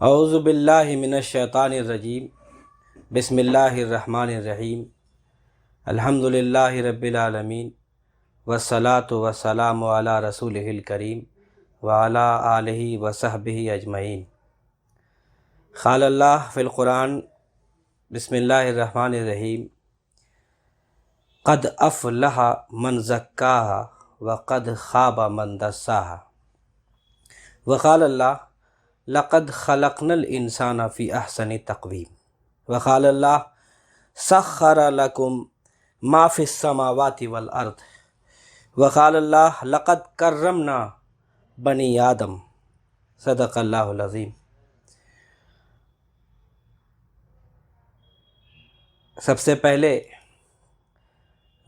اعوذ باللہ من الشیطان الرجیم بسم اللہ الرحمن الرحیم الحمد للہ رب العالمین والصلاة والسلام علی رسولہ الکریم وعلی آلہ وصحبہ اجمعین۔ قال اللہ فی القرآن بسم اللہ الرحمن الرحیم قد افلح من زکاہا وقد خاب من دساہا۔ وقال اللہ لقد خلقنا الانسان فی احسن تقویم۔ وقال اللہ سخر لکم ما فی السماوات والارض۔ وقال اللہ لقد کرمنا بنی آدم۔ صدق اللہ العظیم۔ سب سے پہلے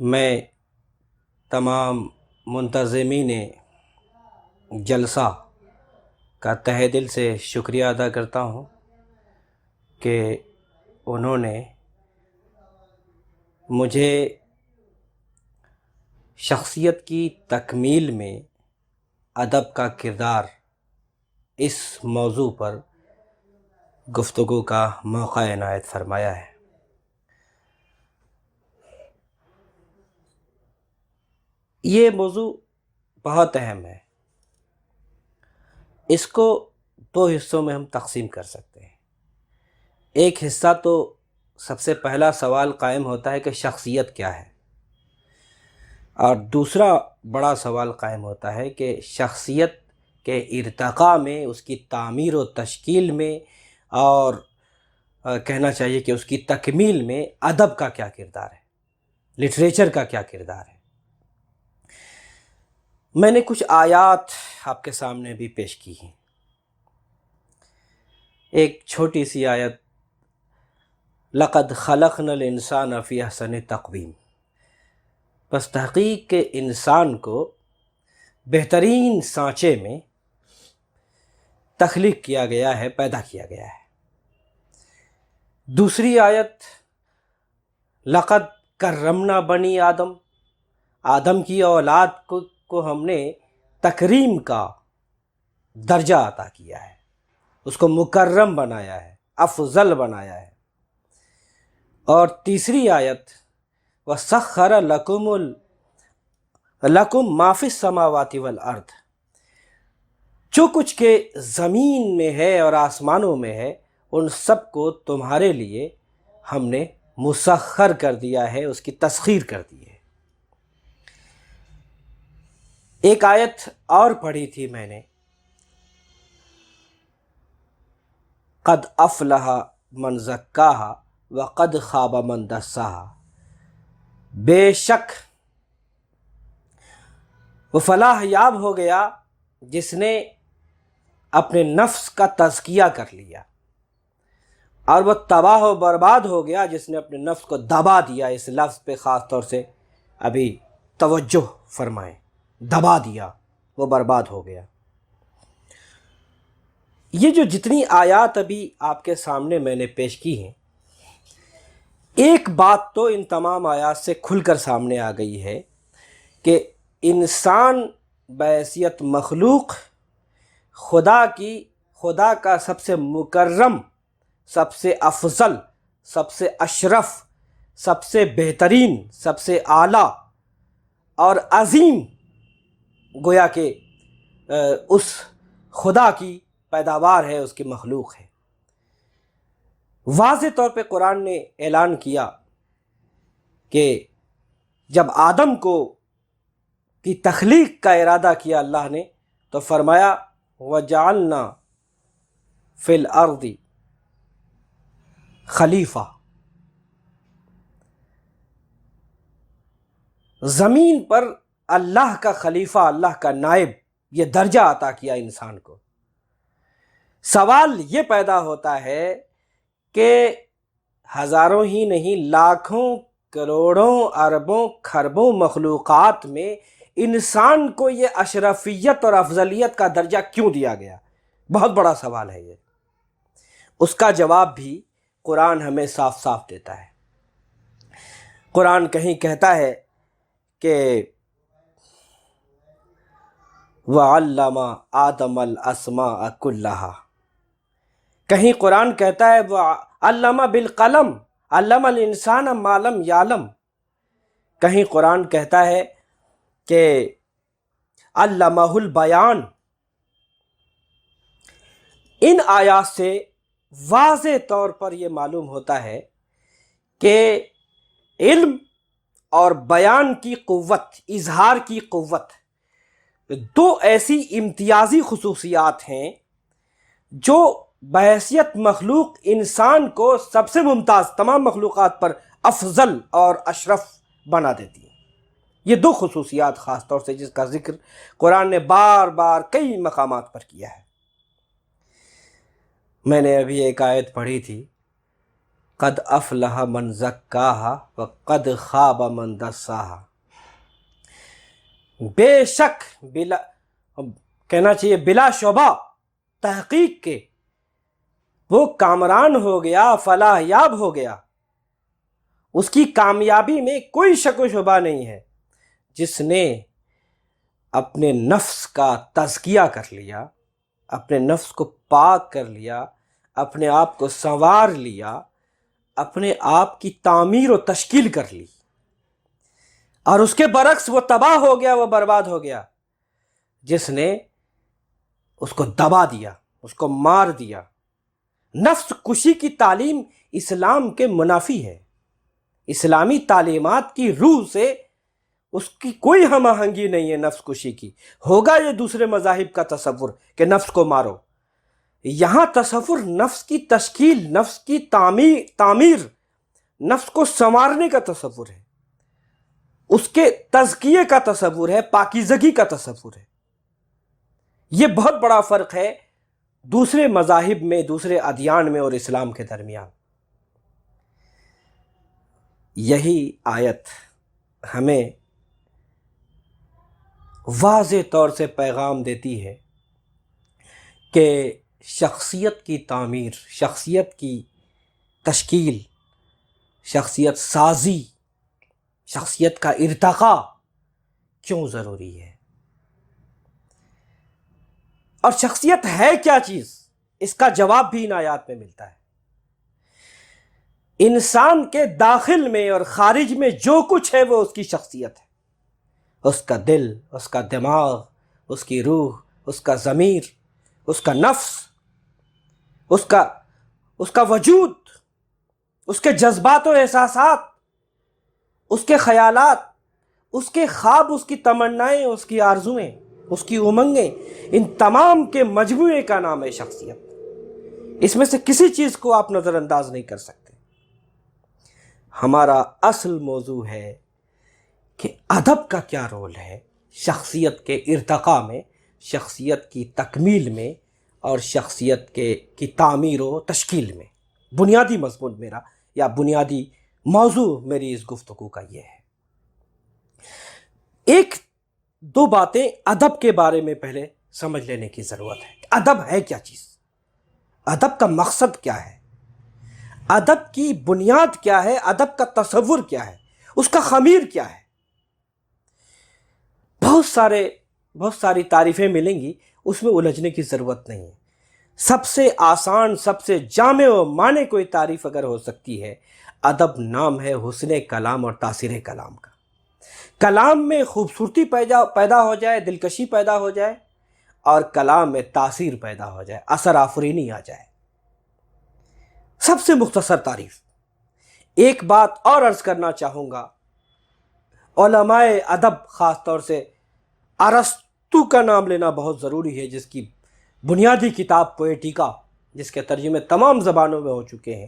میں تمام منتظمین جلسہ کا تہہ دل سے شکریہ ادا کرتا ہوں کہ انہوں نے مجھے شخصیت کی تکمیل میں ادب کا کردار اس موضوع پر گفتگو کا موقع عنایت فرمایا ہے۔ یہ موضوع بہت اہم ہے، اس کو دو حصوں میں ہم تقسیم کر سکتے ہیں۔ ایک حصہ تو سب سے پہلا سوال قائم ہوتا ہے کہ شخصیت کیا ہے، اور دوسرا بڑا سوال قائم ہوتا ہے کہ شخصیت کے ارتقاء میں، اس کی تعمیر و تشکیل میں، اور کہنا چاہیے کہ اس کی تکمیل میں ادب کا کیا کردار ہے، لٹریچر کا کیا کردار ہے۔ میں نے کچھ آیات آپ کے سامنے بھی پیش کی ہیں۔ ایک چھوٹی سی آیت، لقد خلقنا الانسان فی احسن تقویم۔ بس تحقیق کے انسان کو بہترین سانچے میں تخلیق کیا گیا ہے، پیدا کیا گیا ہے۔ دوسری آیت، لقد کرمنا بنی آدم۔ آدم کی اولاد کو ہم نے تکریم کا درجہ عطا کیا ہے، اس کو مکرم بنایا ہے، افضل بنایا ہے۔ اور تیسری آیت، وَسَخَّرَ لَكُمْ مَا فِي السَّمَاوَاتِ وَالْأَرْضِ۔ جو کچھ کہ زمین میں ہے اور آسمانوں میں ہے، ان سب کو تمہارے لیے ہم نے مسخر کر دیا ہے، اس کی تسخیر کر دی ہے۔ ایک آیت اور پڑھی تھی میں نے، قد افلح من زکاہا وقد خاب من دساہا۔ بے شک وہ فلاح یاب ہو گیا جس نے اپنے نفس کا تزکیہ کر لیا، اور وہ تباہ و برباد ہو گیا جس نے اپنے نفس کو دبا دیا۔ اس لفظ پہ خاص طور سے ابھی توجہ فرمائیں، دبا دیا، وہ برباد ہو گیا۔ یہ جو جتنی آیات ابھی آپ کے سامنے میں نے پیش کی ہیں، ایک بات تو ان تمام آیات سے کھل کر سامنے آ گئی ہے کہ انسان بحیثیت مخلوق خدا کا سب سے مکرم، سب سے افضل، سب سے اشرف، سب سے بہترین، سب سے اعلیٰ اور عظیم، گویا کہ اس خدا کی پیداوار ہے، اس کی مخلوق ہے۔ واضح طور پہ قرآن نے اعلان کیا کہ جب آدم کی تخلیق کا ارادہ کیا اللہ نے، تو فرمایا وَجَعَلْنَا فِي الْأَرْضِ خلیفہ۔ زمین پر اللہ کا خلیفہ، اللہ کا نائب، یہ درجہ عطا کیا انسان کو۔ سوال یہ پیدا ہوتا ہے کہ ہزاروں ہی نہیں، لاکھوں، کروڑوں، اربوں، کھربوں مخلوقات میں انسان کو یہ اشرفیت اور افضلیت کا درجہ کیوں دیا گیا؟ بہت بڑا سوال ہے یہ۔ اس کا جواب بھی قرآن ہمیں صاف صاف دیتا ہے۔ قرآن کہیں کہتا ہے کہ وَعَلَّمَ آدَمَ الْأَسْمَاءَ كُلَّهَا، کہیں قرآن کہتا ہے وہ علامہ بالقلم علم الانسان ما لم یعلم، کہیں قرآن کہتا ہے کہ علمہ البیان۔ ان آیات سے واضح طور پر یہ معلوم ہوتا ہے کہ علم اور بیان کی قوت، اظہار کی قوت، دو ایسی امتیازی خصوصیات ہیں جو بحیثیت مخلوق انسان کو سب سے ممتاز، تمام مخلوقات پر افضل اور اشرف بنا دیتی ہیں۔ یہ دو خصوصیات خاص طور سے جس کا ذکر قرآن نے بار بار کئی مقامات پر کیا ہے۔ میں نے ابھی ایک آیت پڑھی تھی، قد افلح من زکاہا وقد خاب من دساہا۔ بے شک، بلا کہنا چاہیے بلا شبہ، تحقیق کے وہ کامران ہو گیا، فلاح یاب ہو گیا، اس کی کامیابی میں کوئی شک و شبہ نہیں ہے، جس نے اپنے نفس کا تزکیہ کر لیا، اپنے نفس کو پاک کر لیا، اپنے آپ کو سنوار لیا، اپنے آپ کی تعمیر و تشکیل کر لی، اور اس کے برعکس وہ تباہ ہو گیا، وہ برباد ہو گیا جس نے اس کو دبا دیا، اس کو مار دیا۔ نفس کشی کی تعلیم اسلام کے منافی ہے، اسلامی تعلیمات کی روح سے اس کی کوئی ہم آہنگی نہیں ہے۔ نفس کشی کی ہوگا یہ دوسرے مذاہب کا تصور کہ نفس کو مارو، یہاں تصور نفس کی تشکیل، نفس کی تعمیر، نفس کو سنوارنے کا تصور ہے، اس کے تزکیے کا تصور ہے، پاکیزگی کا تصور ہے۔ یہ بہت بڑا فرق ہے دوسرے مذاہب میں، دوسرے ادیان میں اور اسلام کے درمیان۔ یہی آیت ہمیں واضح طور سے پیغام دیتی ہے کہ شخصیت کی تعمیر، شخصیت کی تشکیل، شخصیت سازی، شخصیت کا ارتقاء کیوں ضروری ہے، اور شخصیت ہے کیا چیز، اس کا جواب بھی ان آیات میں ملتا ہے۔ انسان کے داخل میں اور خارج میں جو کچھ ہے وہ اس کی شخصیت ہے، اس کا دل، اس کا دماغ، اس کی روح، اس کا ضمیر، اس کا نفس، اس کا وجود، اس کے جذبات و احساسات، اس کے خیالات، اس کے خواب، اس کی تمنائیں، اس کی آرزویں، اس کی امنگیں، ان تمام کے مجموعے کا نام ہے شخصیت۔ اس میں سے کسی چیز کو آپ نظر انداز نہیں کر سکتے۔ ہمارا اصل موضوع ہے کہ ادب کا کیا رول ہے شخصیت کے ارتقاء میں، شخصیت کی تکمیل میں، اور شخصیت کی تعمیر و تشکیل میں۔ بنیادی مضمون میرا، یا بنیادی موضوع میری اس گفتگو کا یہ ہے۔ ایک دو باتیں ادب کے بارے میں پہلے سمجھ لینے کی ضرورت ہے۔ ادب ہے کیا چیز؟ ادب کا مقصد کیا ہے؟ ادب کی بنیاد کیا ہے؟ ادب کا تصور کیا ہے؟ اس کا خمیر کیا ہے؟ بہت ساری تعریفیں ملیں گی، اس میں الجھنے کی ضرورت نہیں ہے۔ سب سے آسان، سب سے جامع و معنی کوئی تعریف اگر ہو سکتی ہے، ادب نام ہے حسن کلام اور تاثیر کلام کا۔ کلام میں خوبصورتی پیدا ہو جائے، دلکشی پیدا ہو جائے، اور کلام میں تاثیر پیدا ہو جائے، اثر آفرینی آ جائے۔ سب سے مختصر تعریف۔ ایک بات اور عرض کرنا چاہوں گا، علماء ادب خاص طور سے ارسطو کا نام لینا بہت ضروری ہے، جس کی بنیادی کتاب پوئٹیکا، جس کے ترجمے تمام زبانوں میں ہو چکے ہیں،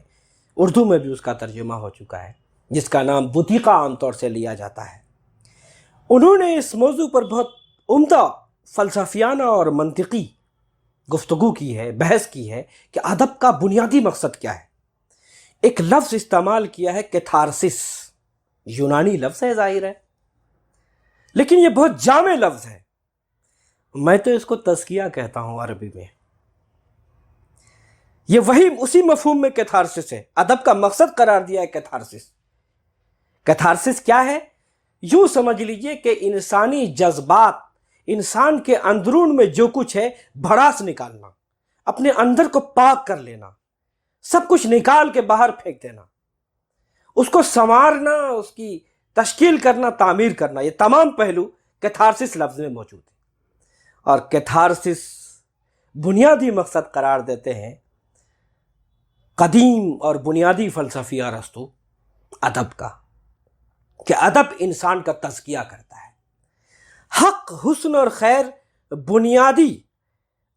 اردو میں بھی اس کا ترجمہ ہو چکا ہے، جس کا نام بوتیقا عام طور سے لیا جاتا ہے۔ انہوں نے اس موضوع پر بہت عمدہ فلسفیانہ اور منطقی گفتگو کی ہے، بحث کی ہے کہ ادب کا بنیادی مقصد کیا ہے۔ ایک لفظ استعمال کیا ہے کیتھارسس، یونانی لفظ ہے ظاہر ہے، لیکن یہ بہت جامع لفظ ہے۔ میں تو اس کو تزکیہ کہتا ہوں عربی میں۔ یہ اسی مفہوم میں کیتھارسس ہے، ادب کا مقصد قرار دیا ہے کیتھارسس۔ کیتھارسس کیا ہے؟ یوں سمجھ لیجئے کہ انسانی جذبات، انسان کے اندرون میں جو کچھ ہے، بھڑاس نکالنا، اپنے اندر کو پاک کر لینا، سب کچھ نکال کے باہر پھینک دینا، اس کو سنوارنا، اس کی تشکیل کرنا، تعمیر کرنا، یہ تمام پہلو کیتھارسس لفظ میں موجود ہیں۔ اور کیتھارسس بنیادی مقصد قرار دیتے ہیں قدیم اور بنیادی فلسفی ارسطو ادب کا، کہ ادب انسان کا تزکیہ کرتا ہے۔ حق، حسن اور خیر بنیادی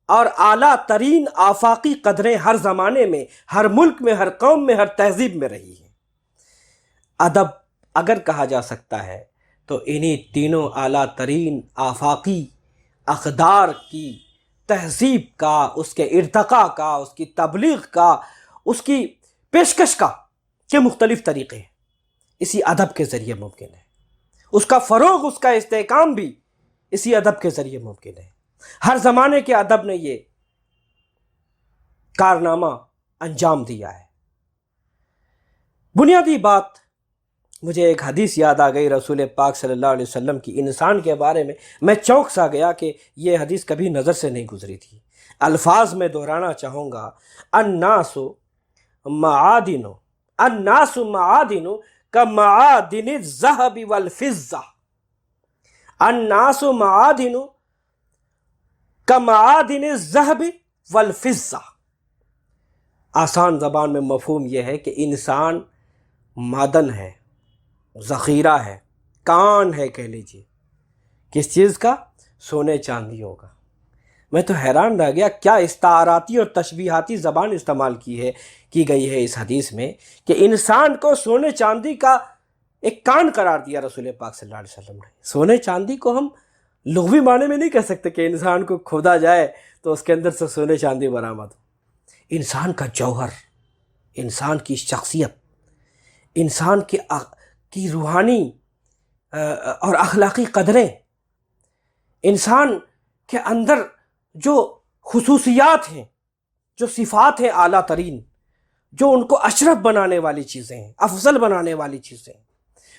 اور اعلیٰ ترین آفاقی قدریں ہر زمانے میں، ہر ملک میں، ہر قوم میں، ہر تہذیب میں رہی ہیں۔ ادب اگر کہا جا سکتا ہے تو انہی تینوں اعلیٰ ترین آفاقی اقدار کی تہذیب کا، اس کے ارتقاء کا، اس کی تبلیغ کا، اس کی پیشکش کا کے مختلف طریقے ہیں، اسی ادب کے ذریعے ممکن ہے۔ اس کا فروغ، اس کا استحکام بھی اسی ادب کے ذریعے ممکن ہے۔ ہر زمانے کے ادب نے یہ کارنامہ انجام دیا ہے۔ بنیادی بات، مجھے ایک حدیث یاد آ گئی رسول پاک صلی اللہ علیہ وسلم کی انسان کے بارے میں، میں چونک سا گیا کہ یہ حدیث کبھی نظر سے نہیں گزری تھی۔ الفاظ میں دہرانا چاہوں گا، الناس معادن، الناس معادن کمعادن الذهب والفضة، الناس معادن کمعادن الذهب والفضة۔ آسان زبان میں مفہوم یہ ہے کہ انسان معدن ہے، ذخیرہ ہے، کان ہے، کہہ لیجیے کس چیز کا؟ سونے چاندیوں کا۔ میں تو حیران رہ گیا، کیا استعاراتی اور تشبیہاتی زبان استعمال کی گئی ہے اس حدیث میں، کہ انسان کو سونے چاندی کا ایک کان قرار دیا رسول پاک صلی اللہ علیہ وسلم نے۔ سونے چاندی کو ہم لغوی معنی میں نہیں کہہ سکتے کہ انسان کو کھودا جائے تو اس کے اندر سے سونے چاندی برآمد ہو۔ انسان کا جوہر، انسان کی شخصیت، انسان کی روحانی اور اخلاقی قدریں، انسان کے اندر جو خصوصیات ہیں، جو صفات ہیں اعلیٰ ترین، جو ان کو اشرف بنانے والی چیزیں ہیں، افضل بنانے والی چیزیں ہیں،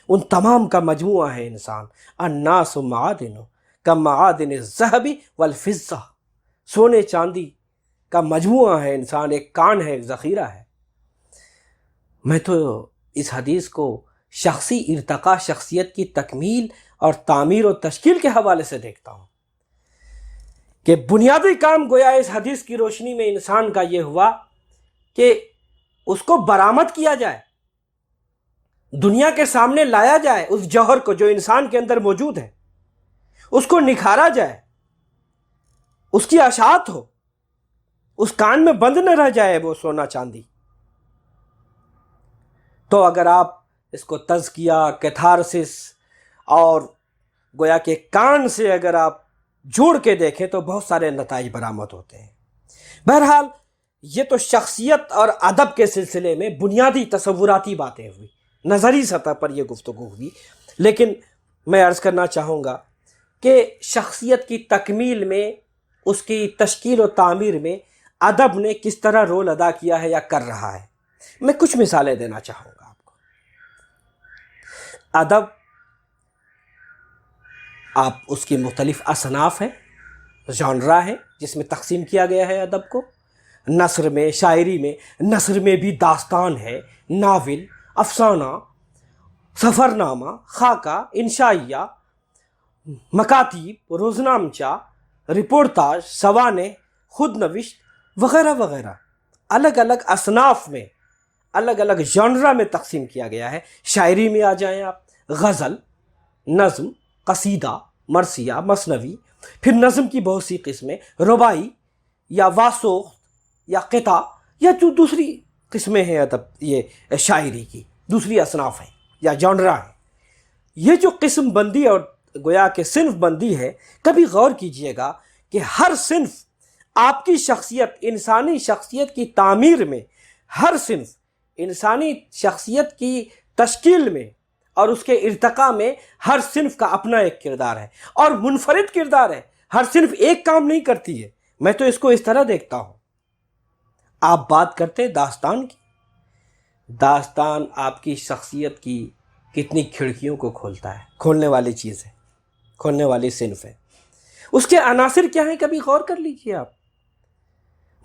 ان تمام کا مجموعہ ہے انسان۔ الناس معادن کمعادن الذهب والفضة، سونے چاندی کا مجموعہ ہے انسان، ایک کان ہے، ایک ذخیرہ ہے۔ میں تو اس حدیث کو شخصی ارتقاء، شخصیت کی تکمیل اور تعمیر و تشکیل کے حوالے سے دیکھتا ہوں کہ بنیادی کام گویا اس حدیث کی روشنی میں انسان کا یہ ہوا کہ اس کو برآمد کیا جائے، دنیا کے سامنے لایا جائے، اس جوہر کو جو انسان کے اندر موجود ہے اس کو نکھارا جائے، اس کی اشاعت ہو، اس کان میں بند نہ رہ جائے وہ سونا چاندی۔ تو اگر آپ اس کو تزکیہ، کیتھارسس اور گویا کہ کان سے اگر آپ جوڑ کے دیکھیں تو بہت سارے نتائج برآمد ہوتے ہیں۔ بہرحال یہ تو شخصیت اور ادب کے سلسلے میں بنیادی تصوراتی باتیں ہوئی، نظری سطح پر یہ گفتگو ہوئی، لیکن میں عرض کرنا چاہوں گا کہ شخصیت کی تکمیل میں، اس کی تشکیل و تعمیر میں ادب نے کس طرح رول ادا کیا ہے یا کر رہا ہے۔ میں کچھ مثالیں دینا چاہوں گا آپ کو۔ ادب، آپ اس کی مختلف اصناف ہیں، ژانرہ ہے جس میں تقسیم کیا گیا ہے ادب کو۔ نثر میں، شاعری میں، نثر میں بھی داستان ہے، ناول، افسانہ، سفرنامہ، خاکہ، انشائیہ، مکاتیب، روزنامچہ، رپورتاج، سوانح، خود نوشت وغیرہ وغیرہ، الگ الگ اصناف میں، الگ الگ ژانرہ میں تقسیم کیا گیا ہے۔ شاعری میں آ جائیں آپ، غزل، نظم، قصیدہ، مرثیہ، مثنوی، پھر نظم کی بہت سی قسمیں، رباعی یا واسوخت یا قطع، یا جو دوسری قسمیں ہیں ادب، یہ شاعری کی دوسری اصناف ہیں یا ژانرہ ہیں۔ یہ جو قسم بندی اور گویا کہ صنف بندی ہے، کبھی غور کیجئے گا کہ ہر صنف آپ کی شخصیت، انسانی شخصیت کی تعمیر میں، ہر صنف انسانی شخصیت کی تشکیل میں اور اس کے ارتقاء میں، ہر صنف کا اپنا ایک کردار ہے اور منفرد کردار ہے۔ ہر صنف ایک کام نہیں کرتی ہے۔ میں تو اس کو اس طرح دیکھتا ہوں، آپ بات کرتے داستان کی، داستان آپ کی شخصیت کی کتنی کھڑکیوں کو کھولتا ہے، کھولنے والی چیز ہے، کھولنے والی صنف ہے۔ اس کے عناصر کیا ہیں، کبھی غور کر لیجیے آپ۔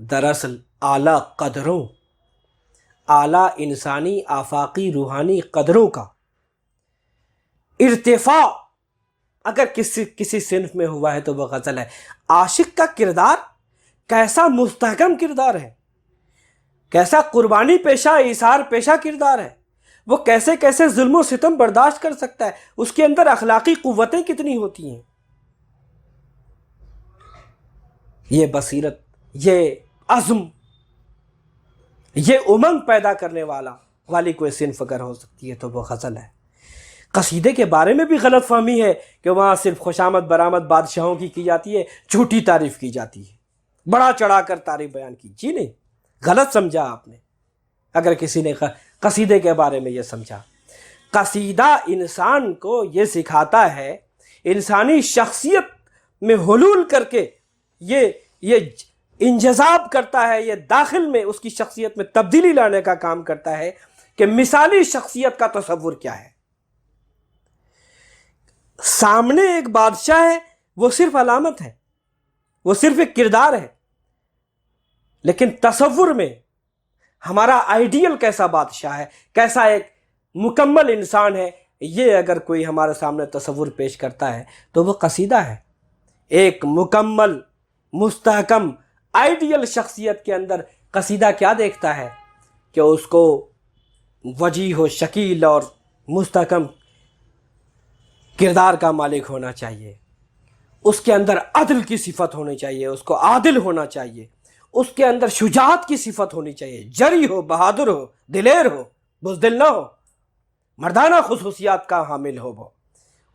دراصل اعلیٰ قدروں، اعلیٰ انسانی آفاقی روحانی قدروں کا ارتفاع اگر کسی صنف میں ہوا ہے تو وہ غزل ہے۔ عاشق کا کردار کیسا مستحکم کردار ہے، کیسا قربانی پیشہ ایثار پیشہ کردار ہے، وہ کیسے کیسے ظلم و ستم برداشت کر سکتا ہے، اس کے اندر اخلاقی قوتیں کتنی ہوتی ہیں۔ یہ بصیرت، یہ عزم، یہ امنگ پیدا کرنے والی کوئی صنف اگر ہو سکتی ہے تو وہ غزل ہے۔ قصیدے کے بارے میں بھی غلط فہمی ہے کہ وہاں صرف خوشامد برآمد بادشاہوں کی جاتی ہے، جھوٹی تعریف کی جاتی ہے، بڑا چڑھا کر تعریف بیان کی۔ جی نہیں، غلط سمجھا آپ نے اگر کسی نے قصیدے کے بارے میں یہ سمجھا۔ قصیدہ انسان کو یہ سکھاتا ہے، انسانی شخصیت میں حلول کر کے یہ انجذاب کرتا ہے، یہ داخل میں اس کی شخصیت میں تبدیلی لانے کا کام کرتا ہے کہ مثالی شخصیت کا تصور کیا ہے۔ سامنے ایک بادشاہ ہے، وہ صرف علامت ہے، وہ صرف ایک کردار ہے، لیکن تصور میں ہمارا آئیڈیل کیسا بادشاہ ہے، کیسا ایک مکمل انسان ہے، یہ اگر کوئی ہمارے سامنے تصور پیش کرتا ہے تو وہ قصیدہ ہے۔ ایک مکمل مستحکم آئیڈیل شخصیت کے اندر قصیدہ کیا دیکھتا ہے کہ اس کو وجیح و شکیل اور مستحکم کردار کا مالک ہونا چاہیے، اس کے اندر عدل کی صفت ہونی چاہیے، اس کو عادل ہونا چاہیے، اس کے اندر شجاعت کی صفت ہونی چاہیے، جری ہو، بہادر ہو، دلیر ہو، بزدل نہ ہو، مردانہ خصوصیات کا حامل ہو وہ۔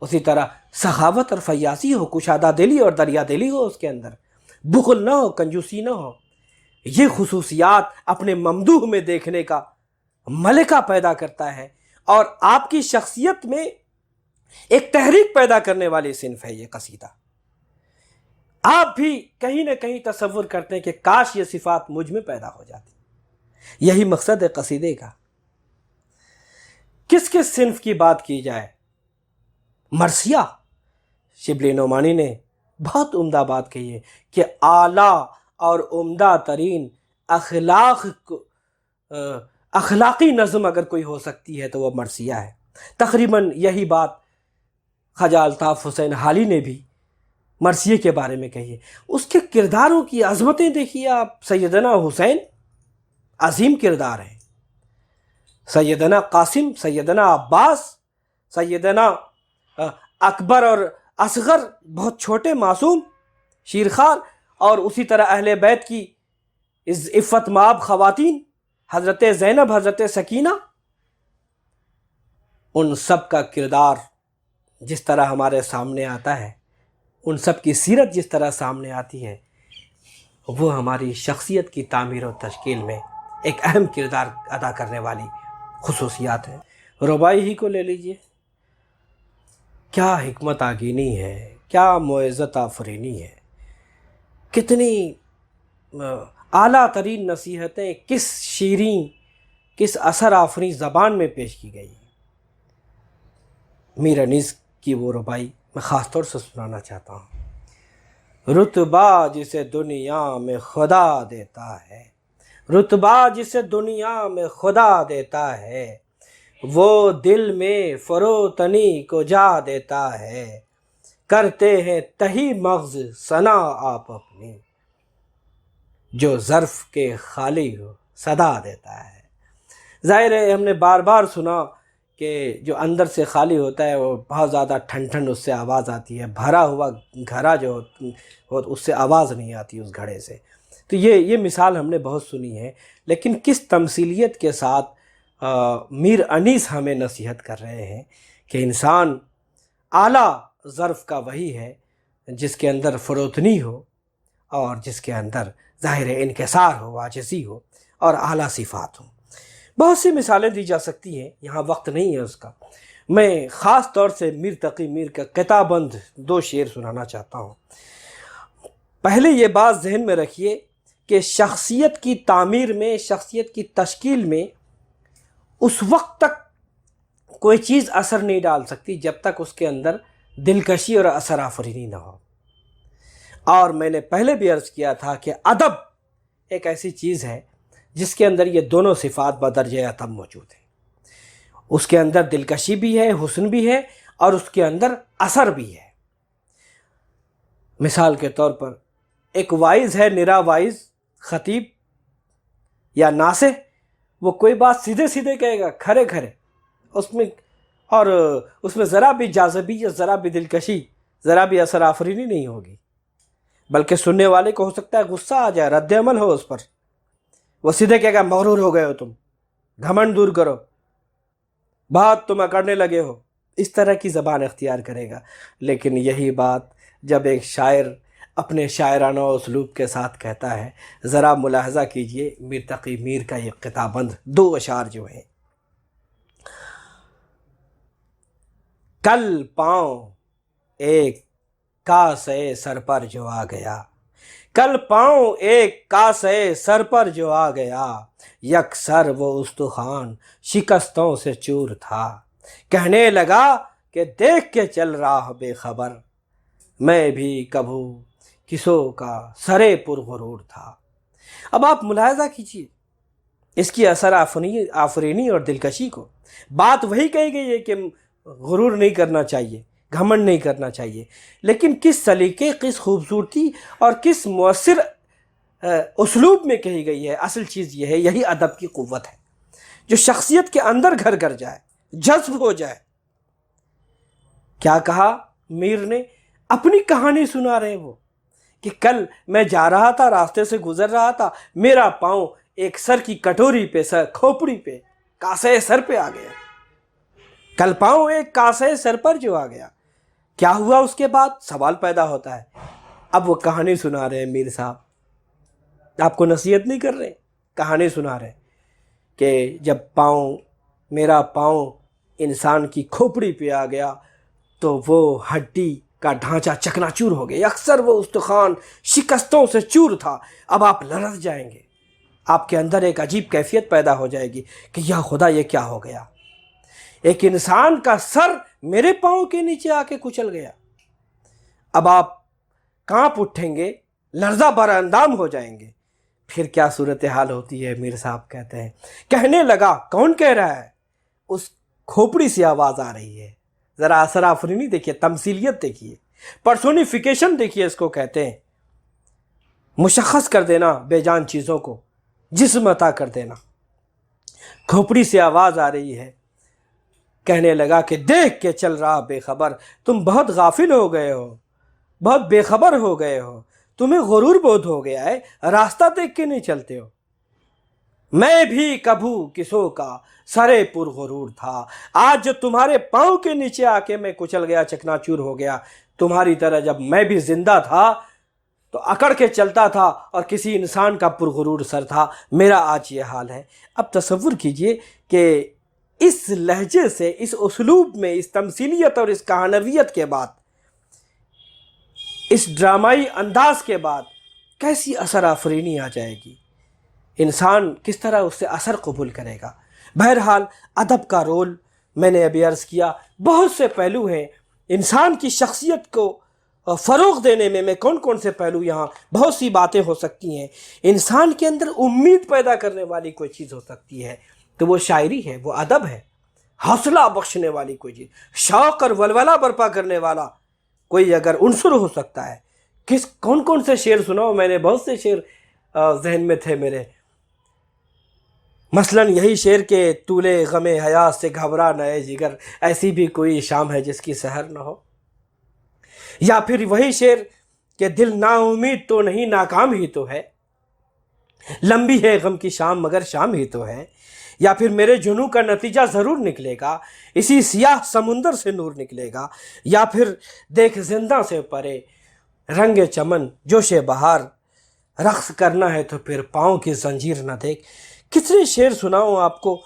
اسی طرح سخاوت اور فیاضی ہو، کشادہ دلی اور دریا دلی ہو، اس کے اندر بخل نہ ہو، کنجوسی نہ ہو۔ یہ خصوصیات اپنے ممدوح میں دیکھنے کا ملکہ پیدا کرتا ہے، اور آپ کی شخصیت میں ایک تحریک پیدا کرنے والی صنف ہے یہ قصیدہ۔ آپ بھی کہیں نہ کہیں تصور کرتے ہیں کہ کاش یہ صفات مجھ میں پیدا ہو جاتی۔ یہی مقصد ہے قصیدے کا۔ کس کس صنف کی بات کی جائے؟ مرثیہ، شبلی نعمانی نے بہت عمدہ بات کہی ہے کہ اعلیٰ اور عمدہ ترین اخلاقی نظم اگر کوئی ہو سکتی ہے تو وہ مرثیہ ہے۔ تقریباً یہی بات خواجہ الطاف حسین حالی نے بھی مرثیے کے بارے میں کہی ہے۔ اس کے کرداروں کی عظمتیں دیکھیے آپ۔ سیدنا حسین عظیم کردار ہیں، سیدنا قاسم، سیدنا عباس، سیدنا اکبر اور اصغر بہت چھوٹے معصوم شیرخوار، اور اسی طرح اہل بیت کی عفت مآب خواتین، حضرت زینب، حضرت سکینہ، ان سب کا کردار جس طرح ہمارے سامنے آتا ہے، ان سب کی سیرت جس طرح سامنے آتی ہے، وہ ہماری شخصیت کی تعمیر و تشکیل میں ایک اہم کردار ادا کرنے والی خصوصیات ہیں۔ ربائی ہی کو لے لیجئے، کیا حکمت آگینی ہے، کیا معزت آفرینی ہے، کتنی اعلیٰ ترین نصیحتیں کس شیریں، کس اثر آفرین زبان میں پیش کی گئی۔ میر انیس کی وہ ربائی میں خاص طور سے سنانا چاہتا ہوں۔ رتبہ جسے دنیا میں خدا دیتا ہے، رتبہ جسے دنیا میں خدا دیتا ہے، وہ دل میں فروتنی کو جا دیتا ہے، کرتے ہیں تہی مغز ثنا آپ اپنی، جو ظرف کے خالی ہو صدا دیتا ہے۔ ظاہر ہے ہم نے بار بار سنا کہ جو اندر سے خالی ہوتا ہے وہ بہت زیادہ ٹھن ٹھن اس سے آواز آتی ہے، بھرا ہوا گھڑا جو اس سے آواز نہیں آتی اس گھڑے سے۔ تو یہ مثال ہم نے بہت سنی ہے، لیکن کس تمثیلیت کے ساتھ میر انیس ہمیں نصیحت کر رہے ہیں کہ انسان اعلیٰ ظرف کا وہی ہے جس کے اندر فروتنی ہو، اور جس کے اندر ظاہر انکسار ہو، عاجزی ہو، اور اعلیٰ صفات ہوں۔ بہت سی مثالیں دی جا سکتی ہیں، یہاں وقت نہیں ہے اس کا۔ میں خاص طور سے میر تقی میر کا قطع بند 2 شعر سنانا چاہتا ہوں۔ پہلے یہ بات ذہن میں رکھیے کہ شخصیت کی تعمیر میں، شخصیت کی تشکیل میں اس وقت تک کوئی چیز اثر نہیں ڈال سکتی جب تک اس کے اندر دلکشی اور اثر آفرینی نہ ہو۔ اور میں نے پہلے بھی عرض کیا تھا کہ ادب ایک ایسی چیز ہے جس کے اندر یہ دونوں صفات بدرجہ اتم موجود ہیں. اس کے اندر دلکشی بھی ہے، حسن بھی ہے، اور اس کے اندر اثر بھی ہے. مثال کے طور پر ایک وائز ہے، نرا وائز خطیب یا ناصح، وہ کوئی بات سیدھے سیدھے کہے گا، کھرے کھرے، اس میں ذرا بھی جاذبیت، ذرا بھی دلکشی، ذرا بھی اثر آفرینی نہیں ہوگی، بلکہ سننے والے کو ہو سکتا ہے غصہ آ جائے، رد عمل ہو اس پر. وہ سیدھے کہے گا مغرور ہو گئے ہو تم، گھمنڈ دور کرو، بات تم اکڑنے لگے ہو. اس طرح کی زبان اختیار کرے گا. لیکن یہی بات جب ایک شاعر اپنے شاعرانہ اسلوب کے ساتھ کہتا ہے، ذرا ملاحظہ کیجئے میر تقی میر کا یہ قطع بند 2 اشعار جو ہیں. کل پاؤں ایک کاسے سر پر جو آ گیا، کل پاؤں ایک کاسے سر پر جو آ گیا، یک سر وہ استخوان شکستوں سے چور تھا، کہنے لگا کہ دیکھ کے چل رہا بے خبر، میں بھی کبھو کسو کا سرے پر غرور تھا. اب آپ ملاحظہ کیجیے اس کی اثر آفرینی اور دلکشی کو. بات وہی کہی گئی ہے کہ غرور نہیں کرنا چاہیے، گھمنڈ نہیں کرنا چاہیے، لیکن کس سلیقے، کس خوبصورتی اور کس مؤثر اسلوب میں کہی گئی ہے. اصل چیز یہ ہے، یہی ادب کی قوت ہے جو شخصیت کے اندر گھر کر جائے، جذب ہو جائے. کیا کہا میر نے؟ اپنی کہانی سنا رہے وہ کہ کل میں جا رہا تھا، راستے سے گزر رہا تھا، میرا پاؤں ایک سر کی کٹوری پہ، کھوپڑی پہ، کاسے سر پہ آ گیا. کل پاؤں ایک کاسے سر پر جو آ گیا. کیا ہوا اس کے بعد؟ سوال پیدا ہوتا ہے. اب وہ کہانی سنا رہے ہیں میر صاحب، آپ کو نصیحت نہیں کر رہے، کہانی سنا رہے ہیں کہ جب میرا پاؤں انسان کی کھوپڑی پہ آ گیا تو وہ ہڈی کا ڈھانچہ چکنا چور ہو گیا، اکثر وہ استخوان شکستوں سے چور تھا. اب آپ لرز جائیں گے، آپ کے اندر ایک عجیب کیفیت پیدا ہو جائے گی کہ یا خدا یہ کیا ہو گیا، ایک انسان کا سر میرے پاؤں کے نیچے آ کے کچل گیا. اب آپ کانپ اٹھیں گے، لرزہ بر اندام ہو جائیں گے. پھر کیا صورتحال ہوتی ہے؟ میر صاحب کہتے ہیں، کہنے لگا. کون کہہ رہا ہے؟ اس کھوپڑی سے آواز آ رہی ہے. ذرا اثر آفرینی دیکھیے، تمثیلیت دیکھیے، پرسونیفیکیشن دیکھیے. اس کو کہتے ہیں مشخص کر دینا بے جان چیزوں کو، جسم عطا کر دینا. کھوپڑی سے آواز آ رہی ہے، کہنے لگا کہ دیکھ کے چل رہا بے خبر، تم بہت غافل ہو گئے ہو، بہت بے خبر ہو گئے ہو، تمہیں غرور بودھ ہو گیا ہے، راستہ دیکھ کے نہیں چلتے ہو. میں بھی کبھو کسو کا سرے پر غرور تھا. آج جو تمہارے پاؤں کے نیچے آ کے میں کچل گیا، چکنا چور ہو گیا، تمہاری طرح جب میں بھی زندہ تھا تو اکڑ کے چلتا تھا اور کسی انسان کا پرغرور سر تھا. میرا آج یہ حال ہے. اب تصور کیجئے کہ اس لہجے سے، اس اسلوب میں، اس تمثیلیت اور اس کہانویت کے بعد، اس ڈرامائی انداز کے بعد کیسی اثر آفرینی آ جائے گی، انسان کس طرح اس سے اثر قبول کرے گا. بہرحال ادب کا رول میں نے ابھی عرض کیا، بہت سے پہلو ہیں انسان کی شخصیت کو فروغ دینے میں کون سے پہلو، یہاں بہت سی باتیں ہو سکتی ہیں. انسان کے اندر امید پیدا کرنے والی کوئی چیز ہو سکتی ہے تو وہ شاعری ہے، وہ ادب ہے. حوصلہ بخشنے والی کوئی چیز، شوق اور ولولہ برپا کرنے والا کوئی اگر عنصر ہو سکتا ہے. کون سے شعر سناؤ، میں نے بہت سے شعر ذہن میں تھے میرے. مثلا یہی شعر کہ طول غم حیات سے گھبرا نہ اے جگر، ایسی بھی کوئی شام ہے جس کی سحر نہ ہو. یا پھر وہی شعر کہ دل نا امید تو نہیں، ناکام ہی تو ہے، لمبی ہے غم کی شام مگر شام ہی تو ہے. یا پھر میرے جنوں کا نتیجہ ضرور نکلے گا، اسی سیاہ سمندر سے نور نکلے گا. یا پھر دیکھ زندہ سے پرے رنگ چمن جوش بہار، رقص کرنا ہے تو پھر پاؤں کی زنجیر نہ دیکھ. کتنے شعر سناؤں آپ کو.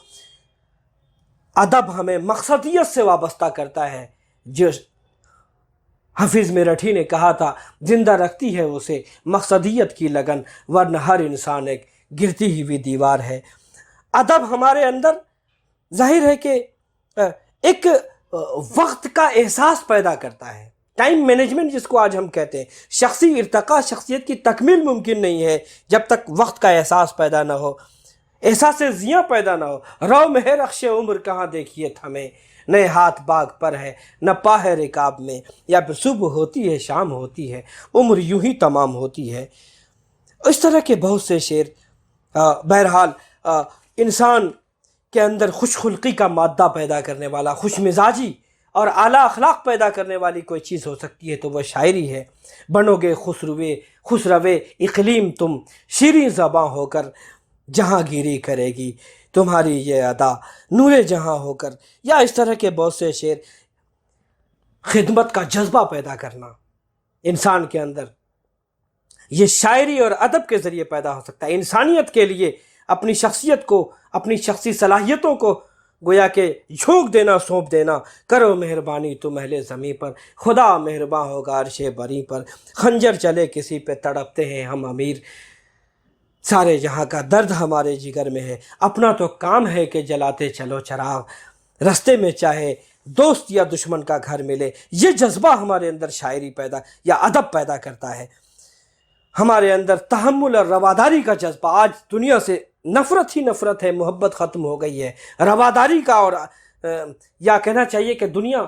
ادب ہمیں مقصدیت سے وابستہ کرتا ہے. جو حافظ میرٹھی نے کہا تھا، زندہ رکھتی ہے اسے مقصدیت کی لگن، ورنہ ہر انسان ایک گرتی ہوئی دیوار ہے. ادب ہمارے اندر ظاہر ہے کہ ایک وقت کا احساس پیدا کرتا ہے. ٹائم مینجمنٹ جس کو آج ہم کہتے ہیں، شخصی ارتقاء، شخصیت کی تکمیل ممکن نہیں ہے جب تک وقت کا احساس پیدا نہ ہو، احساس زیاں پیدا نہ ہو۔ رو مہ رخش عمر کہاں دیکھیے تھمیں، نئے ہاتھ باغ پر ہے نہ پا ہے رکاب میں، یا پھر صبح ہوتی ہے شام ہوتی ہے، عمر یوں ہی تمام ہوتی ہے۔ اس طرح کے بہت سے شعر۔ بہرحال انسان کے اندر خوش خلقی کا مادہ پیدا کرنے والا، خوش مزاجی اور اعلیٰ اخلاق پیدا کرنے والی کوئی چیز ہو سکتی ہے تو وہ شاعری ہے۔ بنو گے خوش روے اقلیم تم، شیریں زباں ہو کر جہاں گیری کرے گی تمہاری یہ ادا نور جہاں ہو کر، یا اس طرح کے بہت سے شعر۔ خدمت کا جذبہ پیدا کرنا انسان کے اندر، یہ شاعری اور ادب کے ذریعے پیدا ہو سکتا ہے۔ انسانیت کے لیے اپنی شخصیت کو، اپنی شخصی صلاحیتوں کو گویا کہ جھونک دینا، سونپ دینا۔ کرو مہربانی تم اہل زمیں پر، خدا مہرباں ہوگا عرش بری پر، خنجر چلے کسی پہ تڑپتے ہیں ہم امیر، سارے جہاں کا درد ہمارے جگر میں ہے، اپنا تو کام ہے کہ جلاتے چلو چراغ، رستے میں چاہے دوست یا دشمن کا گھر ملے۔ یہ جذبہ ہمارے اندر شاعری پیدا یا ادب پیدا کرتا ہے۔ ہمارے اندر تحمل اور رواداری کا جذبہ، آج دنیا سے نفرت ہی نفرت ہے، محبت ختم ہو گئی ہے، رواداری کا، اور یا کہنا چاہیے کہ دنیا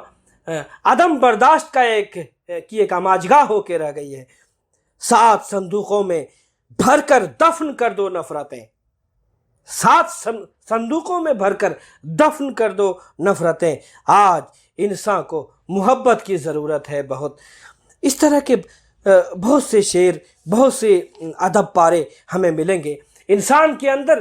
عدم برداشت کا ایک اماجگاہ ہو کے رہ گئی ہے۔ 7 صندوقوں میں بھر کر دفن کر دو نفرتیں، 7 صندوقوں میں بھر کر دفن کر دو نفرتیں، آج انسان کو محبت کی ضرورت ہے بہت۔ اس طرح کے بہت سے شعر، بہت سے ادب پارے ہمیں ملیں گے۔ انسان کے اندر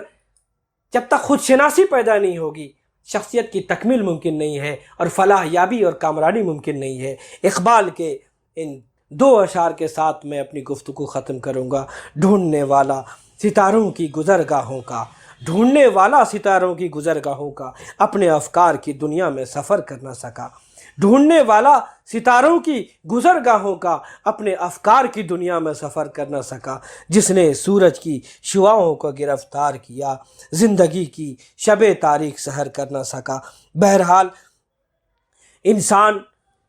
جب تک خود شناسی پیدا نہیں ہوگی، شخصیت کی تکمیل ممکن نہیں ہے، اور فلاح یابی اور کامرانی ممکن نہیں ہے۔ اقبال کے ان 2 اشعار کے ساتھ میں اپنی گفتگو ختم کروں گا۔ ڈھونڈنے والا ستاروں کی گزرگاہوں کا، ڈھونڈنے والا ستاروں کی گزرگاہوں کا، اپنے افکار کی دنیا میں سفر کر نہ سکا۔ ڈھونڈنے والا ستاروں کی گزرگاہوں کا، اپنے افکار کی دنیا میں سفر کر نہ سکا۔ جس نے سورج کی شعاعوں کو گرفتار کیا، زندگی کی شب تاریک سحر کر نہ سکا۔ بہرحال انسان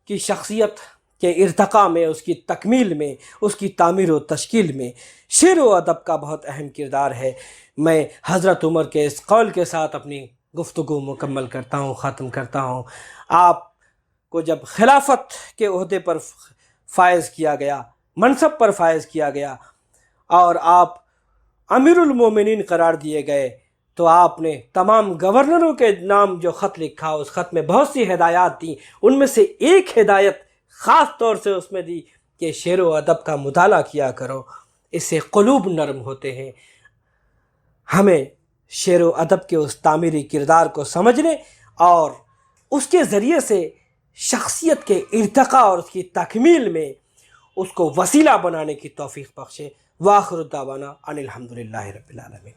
کی شخصیت کے ارتقاء میں، اس کی تکمیل میں، اس کی تعمیر و تشکیل میں شعر و ادب کا بہت اہم کردار ہے۔ میں حضرت عمر کے اس قول کے ساتھ اپنی گفتگو مکمل کرتا ہوں، ختم کرتا ہوں۔ آپ کو جب خلافت کے عہدے پر فائز کیا گیا، منصب پر فائز کیا گیا، اور آپ امیر المومنین قرار دیے گئے، تو آپ نے تمام گورنروں کے نام جو خط لکھا، اس خط میں بہت سی ہدایات دیں۔ ان میں سے ایک ہدایت خاص طور سے اس میں دی کہ شعر و ادب کا مطالعہ کیا کرو، اس سے قلوب نرم ہوتے ہیں۔ ہمیں شعر و ادب کے اس تعمیری کردار کو سمجھنے اور اس کے ذریعے سے شخصیت کے ارتقاء اور اس کی تکمیل میں اس کو وسیلہ بنانے کی توفیق بخشے۔ وآخر دعوانا ان الحمدللہ رب العالمین۔